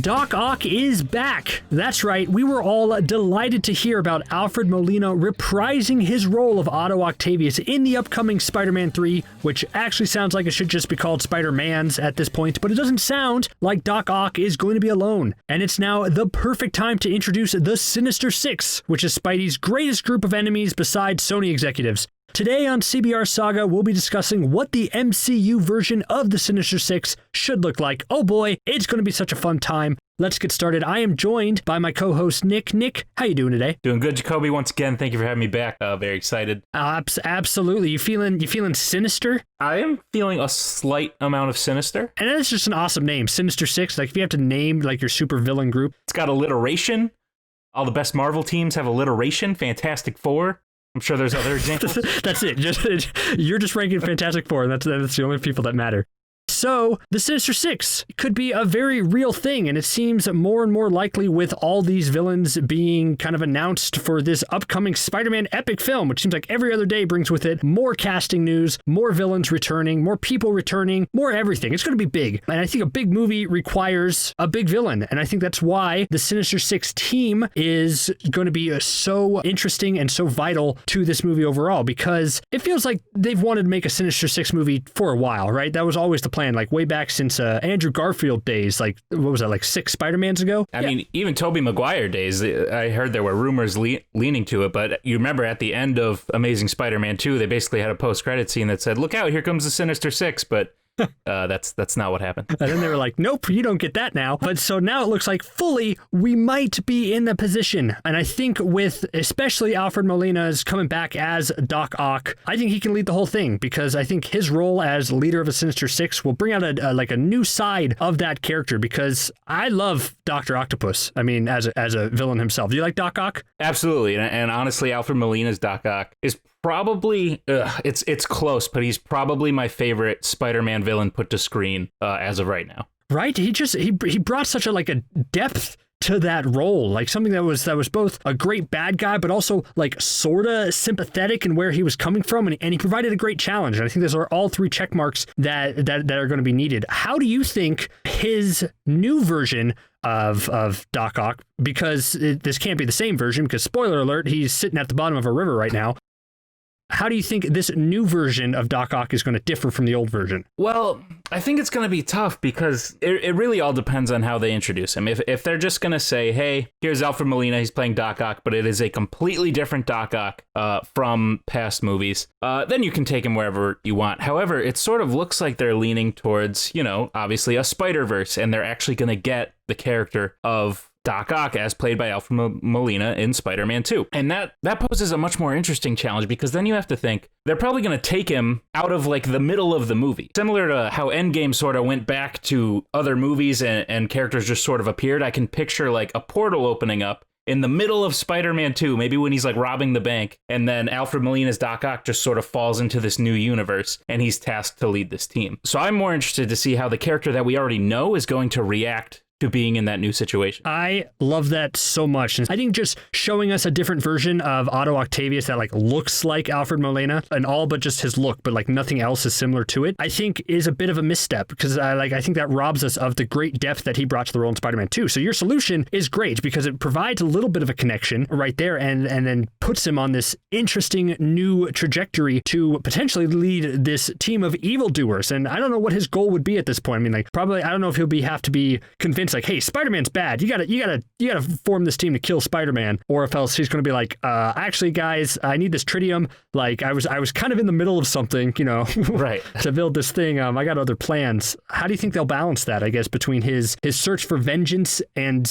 Doc Ock is back. That's right, we were all delighted to hear about Alfred Molina reprising his role of Otto Octavius in the upcoming Spider-Man 3, which actually sounds like it should just be called Spider-Man's at this point, but it doesn't sound like Doc Ock is going to be alone. And it's now the perfect time to introduce the Sinister Six, which is Spidey's greatest group of enemies besides Sony executives. Today on CBR Saga, we'll be discussing what the MCU version of the Sinister Six should look like. Oh boy, it's going to be such a fun time. Let's get started. I am joined by my co-host, Nick. Nick, how you doing today? Doing good, Jacoby. Once again, thank you for having me back. Very excited. Absolutely. You feeling sinister? I am feeling a slight amount of sinister. And that's just an awesome name, Sinister Six. Like if you have to name like your supervillain group. It's got alliteration. All the best Marvel teams have alliteration. Fantastic Four. I'm sure there's other examples. That's it. You're just ranking Fantastic Four, and that's the only people that matter. So, the Sinister Six could be a very real thing, and it seems more and more likely with all these villains being kind of announced for this upcoming Spider-Man epic film, which seems like every other day brings with it more casting news, more villains returning, more people returning, more everything. It's going to be big. And I think a big movie requires a big villain, and I think that's why the Sinister Six team is going to be so interesting and so vital to this movie overall, because it feels like they've wanted to make a Sinister Six movie for a while, right? That was always the plan. Like way back since Andrew Garfield days, like what was that, like 6 Spider-Mans ago? I mean, even Tobey Maguire days, I heard there were rumors leaning to it, but you remember at the end of Amazing Spider-Man 2, they basically had a post-credit scene that said, look out, here comes the Sinister Six, but that's not what happened. And then they were like, nope, you don't get that now. But so now it looks like fully we might be in the position. And I think with especially Alfred Molina's coming back as Doc Ock, I think he can lead the whole thing, because I think his role as leader of the Sinister Six will bring out a new side of that character, because I love Doctor Octopus. I mean, as a villain himself. Do you like Doc Ock? Absolutely. And honestly, Alfred Molina's Doc Ock is probably it's close, but he's probably my favorite Spider-Man villain put to screen as of right now. Right? He brought such a depth to that role, like something that was both a great bad guy, but also like sorta sympathetic in where he was coming from, and he provided a great challenge. And I think those are all 3 check marks that are going to be needed. How do you think his new version of Doc Ock, because this can't be the same version, because spoiler alert, he's sitting at the bottom of a river right now. How do you think this new version of Doc Ock is going to differ from the old version? Well, I think it's going to be tough, because it really all depends on how they introduce him. If they're just going to say, hey, here's Alfred Molina, he's playing Doc Ock, but it is a completely different Doc Ock from past movies, then you can take him wherever you want. However, it sort of looks like they're leaning towards, obviously a Spider-Verse, and they're actually going to get the character of Doc Ock as played by Alfred Molina in Spider-Man 2. And that poses a much more interesting challenge, because then you have to think they're probably going to take him out of like the middle of the movie. Similar to how Endgame sort of went back to other movies and characters just sort of appeared. I can picture like a portal opening up in the middle of Spider-Man 2, maybe when he's like robbing the bank, and then Alfred Molina's Doc Ock just sort of falls into this new universe, and he's tasked to lead this team. So I'm more interested to see how the character that we already know is going to react to being in that new situation. I love that so much. And I think just showing us a different version of Otto Octavius that like looks like Alfred Molina, and all but just his look, but like nothing else is similar to it, I think is a bit of a misstep, because I think that robs us of the great depth that he brought to the role in Spider-Man 2. So your solution is great, because it provides a little bit of a connection right there, and then puts him on this interesting new trajectory to potentially lead this team of evildoers. And I don't know what his goal would be at this point. I mean, like probably, I don't know if he'll have to be convinced like, hey, Spider-Man's bad. You gotta form this team to kill Spider-Man, or if else he's going to be like, actually, guys, I need this tritium. Like I was kind of in the middle of something, right, to build this thing. I got other plans. How do you think they'll balance that? I guess between his search for vengeance and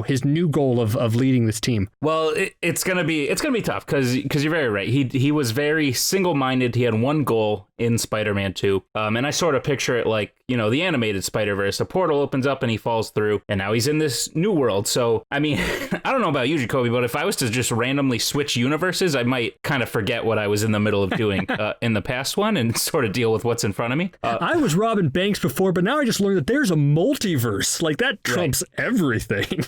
his new goal of leading this team. Well, it's gonna be tough, because you're very right. He was very single-minded. He had one goal in Spider-Man 2, and I sort of picture it like the animated Spider-Verse. A portal opens up and he falls through, and now he's in this new world. So, I mean, I don't know about you, Jacoby, but if I was to just randomly switch universes, I might kind of forget what I was in the middle of doing in the past one and sort of deal with what's in front of me. I was robbing banks before, but now I just learned that there's a multiverse. Like, that trumps everything.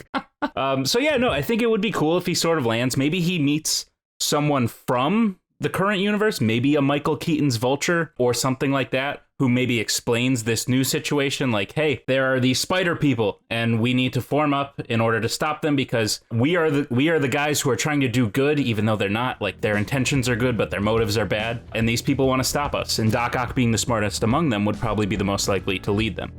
So, yeah, no, I think it would be cool if he sort of lands. Maybe he meets someone from the current universe, maybe a Michael Keaton's Vulture or something like that, who maybe explains this new situation, like, hey, there are these spider people and we need to form up in order to stop them because we are the guys who are trying to do good, even though they're not. Like, their intentions are good, but their motives are bad, and these people want to stop us. And Doc Ock, being the smartest among them, would probably be the most likely to lead them.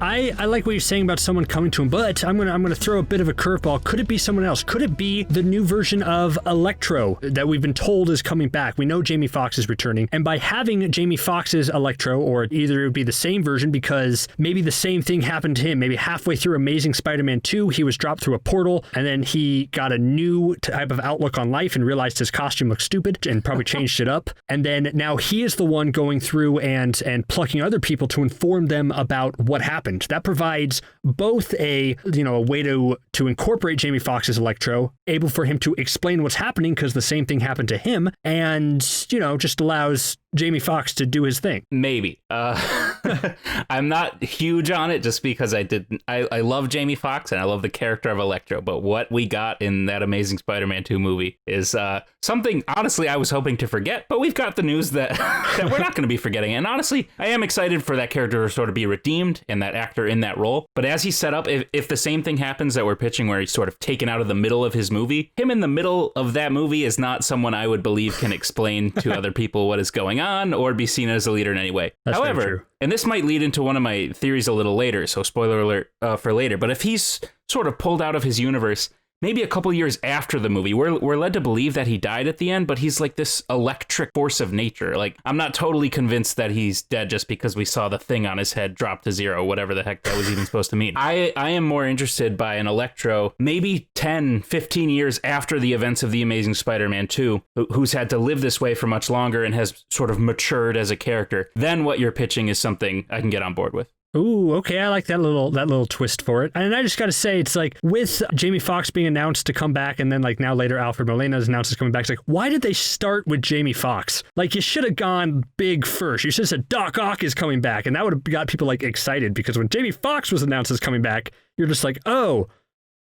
I like what you're saying about someone coming to him, but I'm gonna throw a bit of a curveball. Could it be someone else? Could it be the new version of Electro that we've been told is coming back? We know Jamie Foxx is returning, and by having Jamie Foxx's Electro, or either it would be the same version because maybe the same thing happened to him. Maybe halfway through Amazing Spider-Man 2, he was dropped through a portal, and then he got a new type of outlook on life and realized his costume looked stupid and probably changed it up. And then now he is the one going through and plucking other people to inform them about what happened. That provides both a way to incorporate Jamie Foxx's Electro, able for him to explain what's happening because the same thing happened to him, and just allows Jamie Foxx to do his thing. Maybe. I'm not huge on it just because I love Jamie Foxx and I love the character of Electro, but what we got in that Amazing Spider-Man 2 movie is something, honestly, I was hoping to forget, but we've got the news that we're not going to be forgetting. And honestly, I am excited for that character to sort of be redeemed and that actor in that role. But as he's set up, if the same thing happens that we're pitching where he's sort of taken out of the middle of his movie, him in the middle of that movie is not someone I would believe can explain to other people what is going on or be seen as a leader in any way. That's However, and this might lead into one of my theories a little later, so spoiler alert for later, but if he's sort of pulled out of his universe, maybe a couple years after the movie, we're led to believe that he died at the end, but he's like this electric force of nature. Like, I'm not totally convinced that he's dead just because we saw the thing on his head drop to zero, whatever the heck that was even supposed to mean. I am more interested by an Electro, maybe 10, 15 years after the events of The Amazing Spider-Man 2, who's had to live this way for much longer and has sort of matured as a character. Then what you're pitching is something I can get on board with. Ooh, okay, I like that little twist for it. And I just gotta say, it's like, with Jamie Foxx being announced to come back, and then like now later Alfred Molina is announced as coming back, it's like, why did they start with Jamie Foxx? Like, you should have gone big first. You should have said Doc Ock is coming back, and that would have got people like excited, because when Jamie Foxx was announced as coming back, you're just like, oh,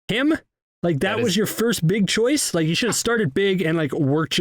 him? Like, that was your first big choice? Like, you should have started big and worked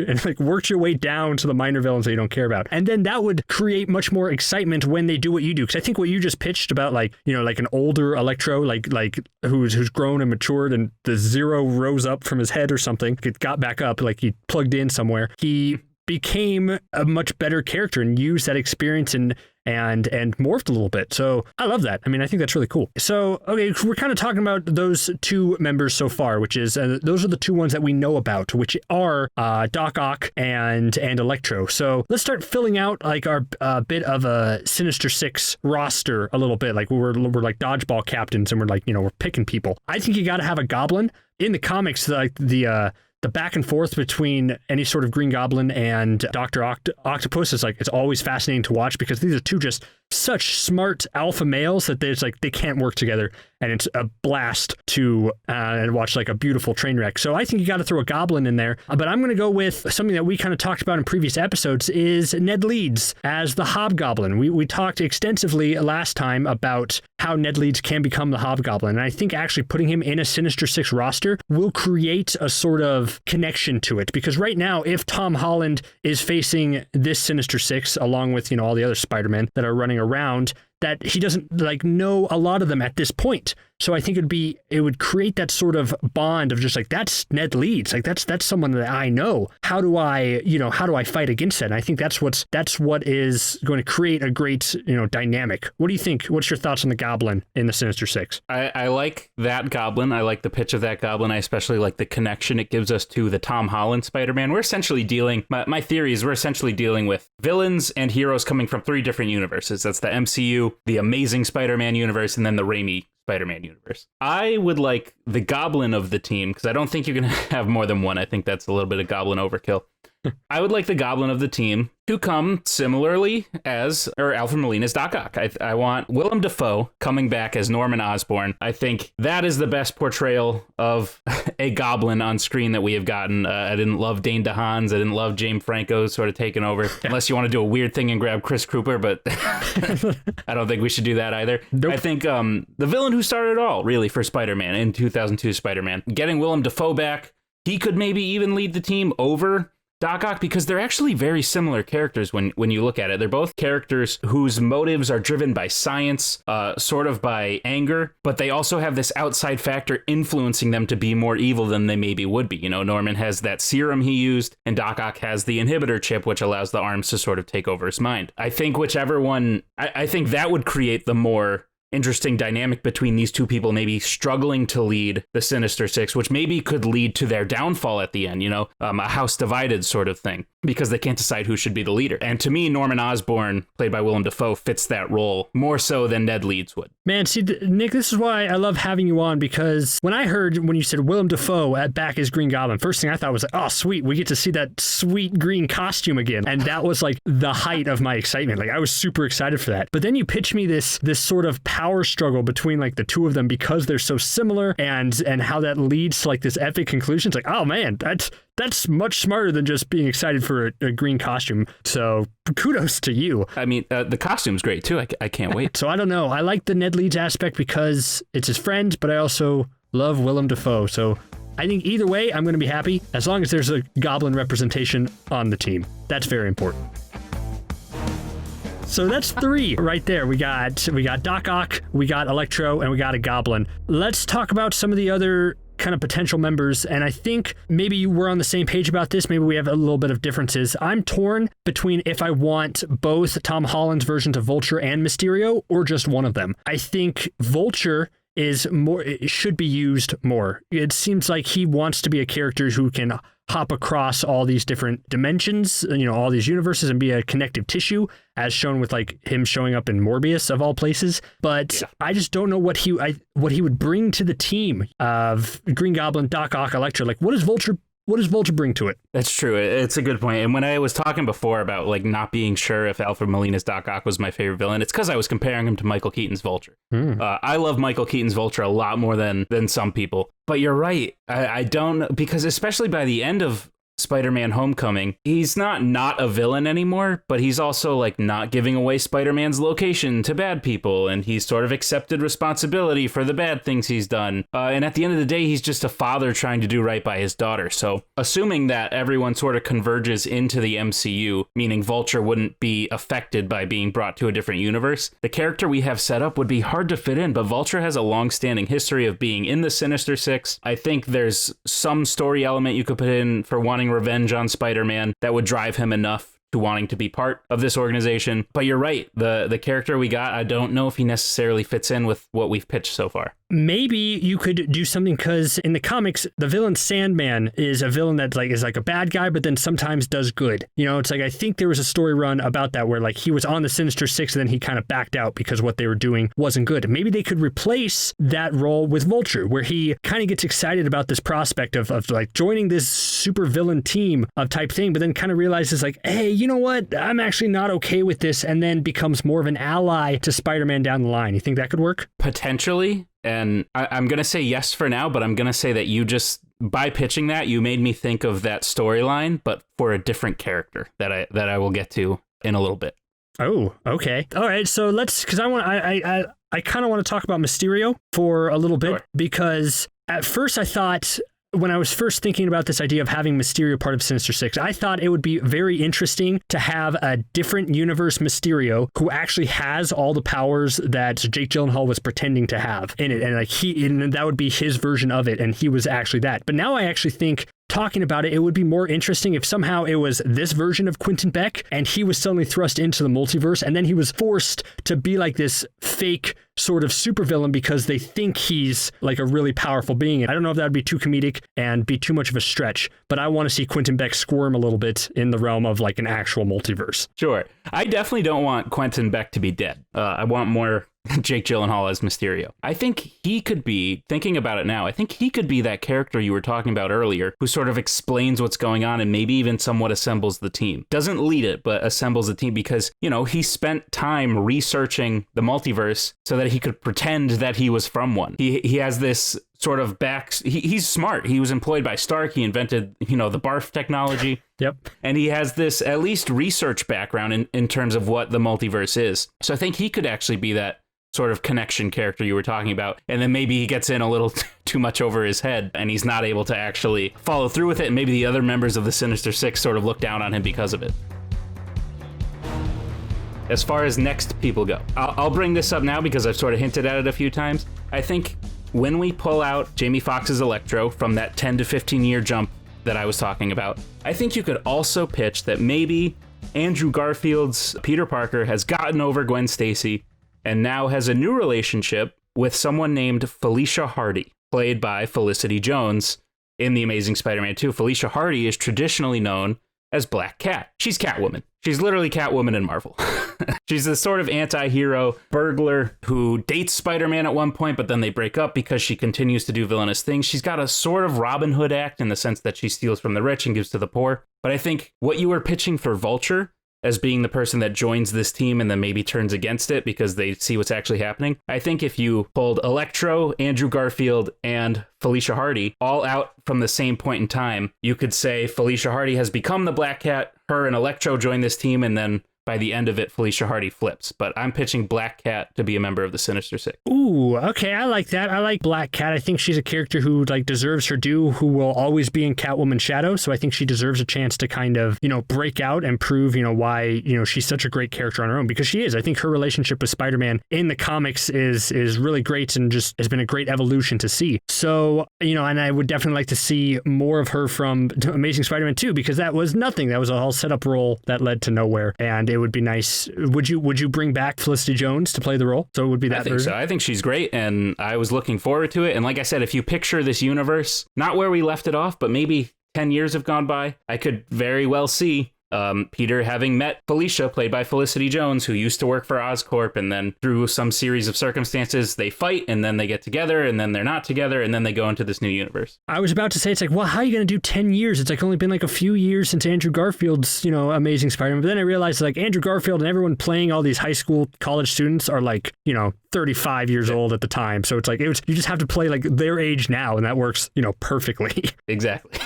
your way down to the minor villains that you don't care about. And then that would create much more excitement when they do what you do. Because I think what you just pitched about, like an older Electro, like who's grown and matured, and the zero rose up from his head or something, it got back up, like he plugged in somewhere. He became a much better character and used that experience and morphed a little bit. So I love that. I mean, I think that's really cool. So, okay, we're kind of talking about those two members so far, which is, those are the two ones that we know about, which are Doc Ock and Electro. So let's start filling out like our bit of a Sinister Six roster a little bit. Like we're like dodgeball captains and we're like, we're picking people. I think you got to have a goblin. In the comics, like the back and forth between any sort of Green Goblin and Doctor Octopus is like, it's always fascinating to watch, because these are two just such smart alpha males that they can't work together, and it's a blast to watch like a beautiful train wreck. So I think you got to throw a goblin in there, but I'm going to go with something that we kind of talked about in previous episodes, is Ned Leeds as the Hobgoblin. We talked extensively last time about how Ned Leeds can become the Hobgoblin, and I think actually putting him in a Sinister Six roster will create a sort of connection to it, because right now, if Tom Holland is facing this Sinister Six along with all the other Spider-Men that are running around, that he doesn't know a lot of them at this point. So I think it would create that sort of bond of just like, that's Ned Leeds, like that's someone that I know. How do I fight against that? And I think that's what is going to create a great dynamic. What do you think? What's your thoughts on the Goblin in the Sinister Six? I like that Goblin. I like the pitch of that Goblin. I especially like the connection it gives us to the Tom Holland Spider-Man. We're essentially my theory is we're essentially dealing with villains and heroes coming from 3 different universes. That's the MCU, the Amazing Spider-Man universe, and then the Raimi Spider-Man universe. I would like the Goblin of the team, because I don't think you can have more than one. I think that's a little bit of Goblin overkill. I would like the Goblin of the team to come similarly Alfred Molina's Doc Ock. I want Willem Dafoe coming back as Norman Osborn. I think that is the best portrayal of a Goblin on screen that we have gotten. I didn't love Dane DeHaan's. I didn't love James Franco sort of taking over, unless you want to do a weird thing and grab Chris Cooper, but I don't think we should do that either. Nope. I think the villain who started it all, really, for Spider-Man in 2002 Spider-Man, getting Willem Dafoe back. he could maybe even lead the team over Doc Ock, because they're actually very similar characters when you look at it. They're both characters whose motives are driven by science, sort of by anger, but they also have this outside factor influencing them to be more evil than they maybe would be. You know, Norman has that serum he used, and Doc Ock has the inhibitor chip, which allows the arms to sort of take over his mind. I think whichever one, I think that would create the more interesting dynamic between these two people, maybe struggling to lead the Sinister Six, which maybe could lead to their downfall at the end, you know, a house divided sort of thing, because they can't decide who should be the leader. And to me, Norman Osborn, played by Willem Dafoe, fits that role more so than Ned Leeds would. Man, see, Nick, this is why I love having you on, because when you said Willem Dafoe back as Green Goblin, first thing I thought was like, oh, sweet, we get to see that sweet green costume again. And that was like the height of my excitement. Like, I was super excited for that. But then you pitch me this sort of power struggle between like the two of them because they're so similar, and how that leads to like this epic conclusion. It's like, oh man, that's much smarter than just being excited for a green costume. So kudos to you. I mean, the costume's great too. I can't wait. So I don't know. I like the Ned Leeds aspect because it's his friend, but I also love Willem Dafoe. So I think either way, I'm going to be happy as long as there's a goblin representation on the team. That's very important. So that's 3 right there. We got Doc Ock, we got Electro, and we got a goblin. Let's talk about some of the other kind of potential members, and I think maybe we're on the same page about this. Maybe we have a little bit of differences. I'm torn between if I want both Tom Holland's versions of Vulture and Mysterio or just one of them. I think Vulture it should be used more. It seems like he wants to be a character who can hop across all these different dimensions, you know, all these universes, and be a connective tissue, as shown with like him showing up in Morbius of all places. But yeah, I just don't know what he would bring to the team of Green Goblin, Doc Ock, Electro. Like, what does Vulture bring to it? That's true. It's a good point. And when I was talking before about like not being sure if Alfred Molina's Doc Ock was my favorite villain, it's because I was comparing him to Michael Keaton's Vulture. I love Michael Keaton's Vulture a lot more than some people. But you're right. I don't, because especially by the end of Spider-Man Homecoming, he's not a villain anymore, but he's also like not giving away Spider-Man's location to bad people, and he's sort of accepted responsibility for the bad things he's done. And at the end of the day, he's just a father trying to do right by his daughter. So assuming that everyone sort of converges into the MCU, meaning Vulture wouldn't be affected by being brought to a different universe, the character we have set up would be hard to fit in, but Vulture has a long-standing history of being in the Sinister Six. I think there's some story element you could put in for wanting revenge on Spider-Man that would drive him enough to wanting to be part of this organization. But you're right, the character we got, I don't know if he necessarily fits in with what we've pitched so far. Maybe you could do something, because in the comics, the villain Sandman is a villain that is like a bad guy, but then sometimes does good. You know, it's like, I think there was a story run about that where like he was on the Sinister Six and then he kind of backed out because what they were doing wasn't good. Maybe they could replace that role with Vulture, where he kind of gets excited about this prospect of like joining this super villain team of type thing, but then kind of realizes like, hey, you know what? I'm actually not okay with this, and then becomes more of an ally to Spider-Man down the line. You think that could work? Potentially. And I'm going to say yes for now, but I'm going to say that you just, by pitching that, you made me think of that storyline, but for a different character that I will get to in a little bit. Oh, okay. All right. So because I kind of want to talk about Mysterio for a little bit, sure. Because at first I thought, when I was first thinking about this idea of having Mysterio part of Sinister Six, I thought it would be very interesting to have a different universe Mysterio who actually has all the powers that Jake Gyllenhaal was pretending to have in it. And like and that would be his version of it, and he was actually that. But now I actually think, talking about it, it would be more interesting if somehow it was this version of Quentin Beck and he was suddenly thrust into the multiverse, and then he was forced to be like this fake sort of supervillain because they think he's like a really powerful being. I don't know if that would be too comedic and be too much of a stretch, but I want to see Quentin Beck squirm a little bit in the realm of like an actual multiverse. Sure. I definitely don't want Quentin Beck to be dead. I want more Jake Gyllenhaal as Mysterio. I think he could be, thinking about it now, I think he could be that character you were talking about earlier, who sort of explains what's going on and maybe even somewhat assembles the team. Doesn't lead it, but assembles the team because, you know, he spent time researching the multiverse so that he could pretend that he was from one. He has this sort of he's smart. He was employed by Stark. He invented, you know, the barf technology. Yep. And he has this at least research background in terms of what the multiverse is. So I think he could actually be that sort of connection character you were talking about. And then maybe he gets in a little too much over his head and he's not able to actually follow through with it. And maybe the other members of the Sinister Six sort of look down on him because of it. As far as next people go, I'll bring this up now because I've sort of hinted at it a few times. I think when we pull out Jamie Foxx's Electro from that 10 to 15 year jump that I was talking about, I think you could also pitch that maybe Andrew Garfield's Peter Parker has gotten over Gwen Stacy and now has a new relationship with someone named Felicia Hardy, played by Felicity Jones in The Amazing Spider-Man 2. Felicia Hardy is traditionally known as Black Cat. She's Catwoman. She's literally Catwoman in Marvel. She's this sort of anti-hero burglar who dates Spider-Man at one point, but then they break up because she continues to do villainous things. She's got a sort of Robin Hood act in the sense that she steals from the rich and gives to the poor. But I think what you were pitching for Vulture as being the person that joins this team and then maybe turns against it because they see what's actually happening. I think if you pulled Electro, Andrew Garfield, and Felicia Hardy all out from the same point in time, you could say Felicia Hardy has become the Black Cat, her and Electro join this team, and then by the end of it, Felicia Hardy flips. But I'm pitching Black Cat to be a member of the Sinister Six. Ooh, okay, I like that. I like Black Cat. I think she's a character who deserves her due, who will always be in Catwoman's shadow. So I think she deserves a chance to kind of, break out and prove, why, she's such a great character on her own, because she is. I think her relationship with Spider-Man in the comics is really great and just has been a great evolution to see. So, and I would definitely like to see more of her from Amazing Spider-Man 2, because that was nothing. That was a whole setup role that led to nowhere. And it would be nice. Would you bring back Felicity Jones to play the role? So it would be that version? So. I think she's great, and I was looking forward to it. And like I said, if you picture this universe, not where we left it off, but maybe 10 years have gone by, I could very well see Peter having met Felicia, played by Felicity Jones, who used to work for Oscorp, and then through some series of circumstances, they fight, and then they get together, and then they're not together, and then they go into this new universe. I was about to say, it's like, well, how are you going to do 10 years? It's only been a few years since Andrew Garfield's, Amazing Spider-Man. But then I realized, Andrew Garfield and everyone playing all these high school, college students are 35 years old at the time. So it's you just have to play their age now, and that works, perfectly. Exactly.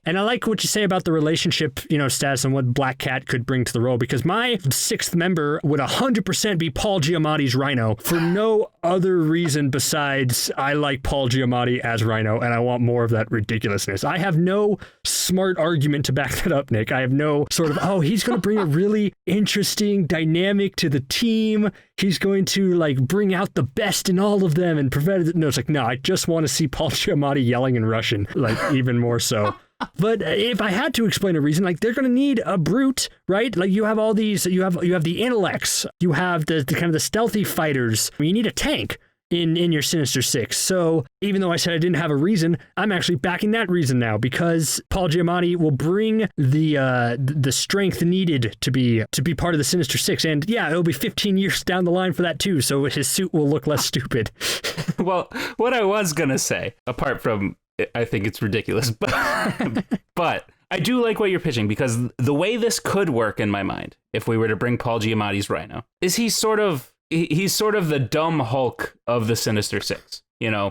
And I like what you say about the relationship, status and what Black Cat could bring to the role, because my sixth member would 100% be Paul Giamatti's Rhino for no other reason besides I like Paul Giamatti as Rhino and I want more of that ridiculousness. I have no smart argument to back that up, Nick. I have no sort of, he's going to bring a really interesting dynamic to the team. He's going to bring out the best in all of them and prevent it. No, it's no, I just want to see Paul Giamatti yelling in Russian, even more so. But if I had to explain a reason, they're going to need a brute, right? You have all these, you have the intellects, you have the kind of the stealthy fighters. You need a tank in your Sinister Six. So even though I said I didn't have a reason, I'm actually backing that reason now, because Paul Giamatti will bring the strength needed to be part of the Sinister Six. And yeah, it'll be 15 years down the line for that too, so his suit will look less stupid. Well, what I was going to say, apart from I think it's ridiculous, but I do like what you're pitching, because the way this could work in my mind, if we were to bring Paul Giamatti's Rhino, is he's sort of the dumb Hulk of the Sinister Six. Yeah.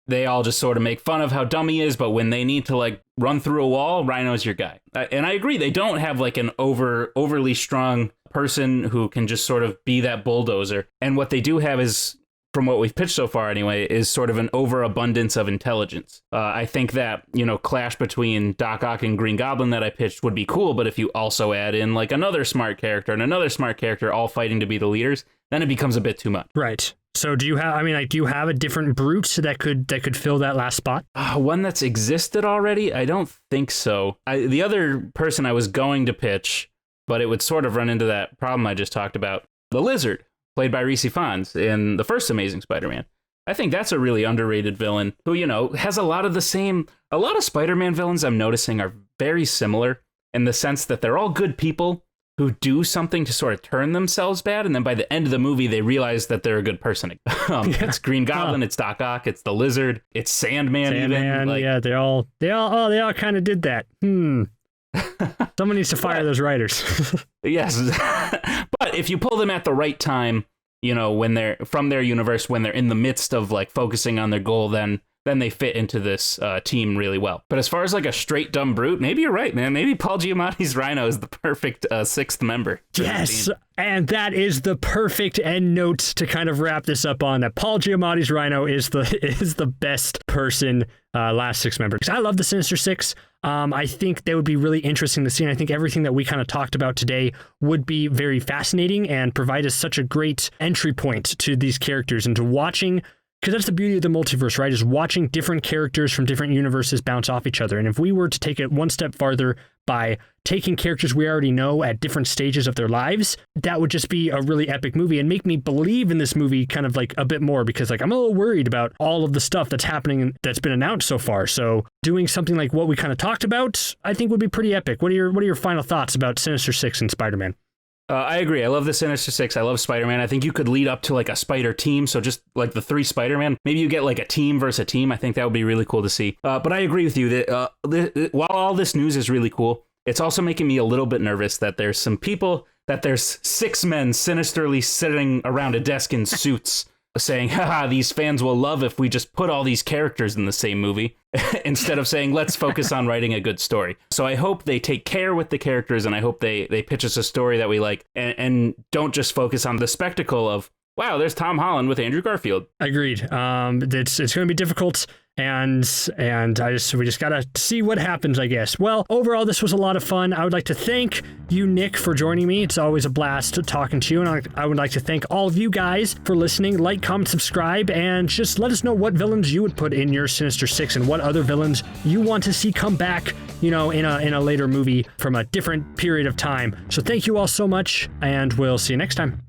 They all just sort of make fun of how dumb he is, but when they need to run through a wall, Rhino's your guy. And I agree, they don't have an overly strong person who can just sort of be that bulldozer. And what they do have is, from what we've pitched so far anyway, is sort of an overabundance of intelligence. I think that, clash between Doc Ock and Green Goblin that I pitched would be cool, but if you also add in another smart character and another smart character all fighting to be the leaders, then it becomes a bit too much. Right. So do you have a different brute that could fill that last spot? One that's existed already? I don't think so. The other person I was going to pitch, but it would sort of run into that problem I just talked about, the Lizard, played by Reese Ifans in the first Amazing Spider-Man. I think that's a really underrated villain who, has a lot of Spider-Man villains I'm noticing are very similar in the sense that they're all good people who do something to sort of turn themselves bad, and then by the end of the movie, they realize that they're a good person. It's Green Goblin, it's Doc Ock, it's the Lizard, it's Sandman even. Yeah, they all kind of did that. Someone needs to fire those writers. Yes. But if you pull them at the right time, when they're from their universe, when they're in the midst of focusing on their goal, then then they fit into this team really well. But as far as like a straight dumb brute, maybe you're right, man. Maybe Paul Giamatti's Rhino is the perfect sixth member. Yes, and that is the perfect end note to kind of wrap this up on. That Paul Giamatti's Rhino is the best person, last six member. Because I love the Sinister Six. I think they would be really interesting to see, and I think everything that we kind of talked about today would be very fascinating and provide us such a great entry point to these characters and to watching, because that's the beauty of the multiverse, right? Is watching different characters from different universes bounce off each other. And if we were to take it one step farther by taking characters we already know at different stages of their lives, that would just be a really epic movie and make me believe in this movie kind of like a bit more, because like I'm a little worried about all of the stuff that's happening that's been announced so far. So doing something like what we kind of talked about, I think would be pretty epic. What are your final thoughts about Sinister Six and Spider-Man? I agree. I love the Sinister Six. I love Spider-Man. I think you could lead up to like a spider team. So just like the three Spider-Man, maybe you get like a team versus a team. I think that would be really cool to see. But I agree with you that while all this news is really cool, it's also making me a little bit nervous that there's some people, that there's six men sinisterly sitting around a desk in suits saying, haha, these fans will love if we just put all these characters in the same movie, instead of saying, let's focus on writing a good story. So I hope they take care with the characters, and I hope they pitch us a story that we like, and don't just focus on the spectacle of, wow, there's Tom Holland with Andrew Garfield. Agreed. It's going to be difficult, and we just gotta see what happens, I guess. Well, overall, this was a lot of fun. I would like to thank you, Nick, for joining me. It's always a blast talking to you, and I would like to thank all of you guys for listening. Like, comment, subscribe, and just let us know what villains you would put in your Sinister Six and what other villains you want to see come back, in a later movie from a different period of time. So thank you all so much, and we'll see you next time.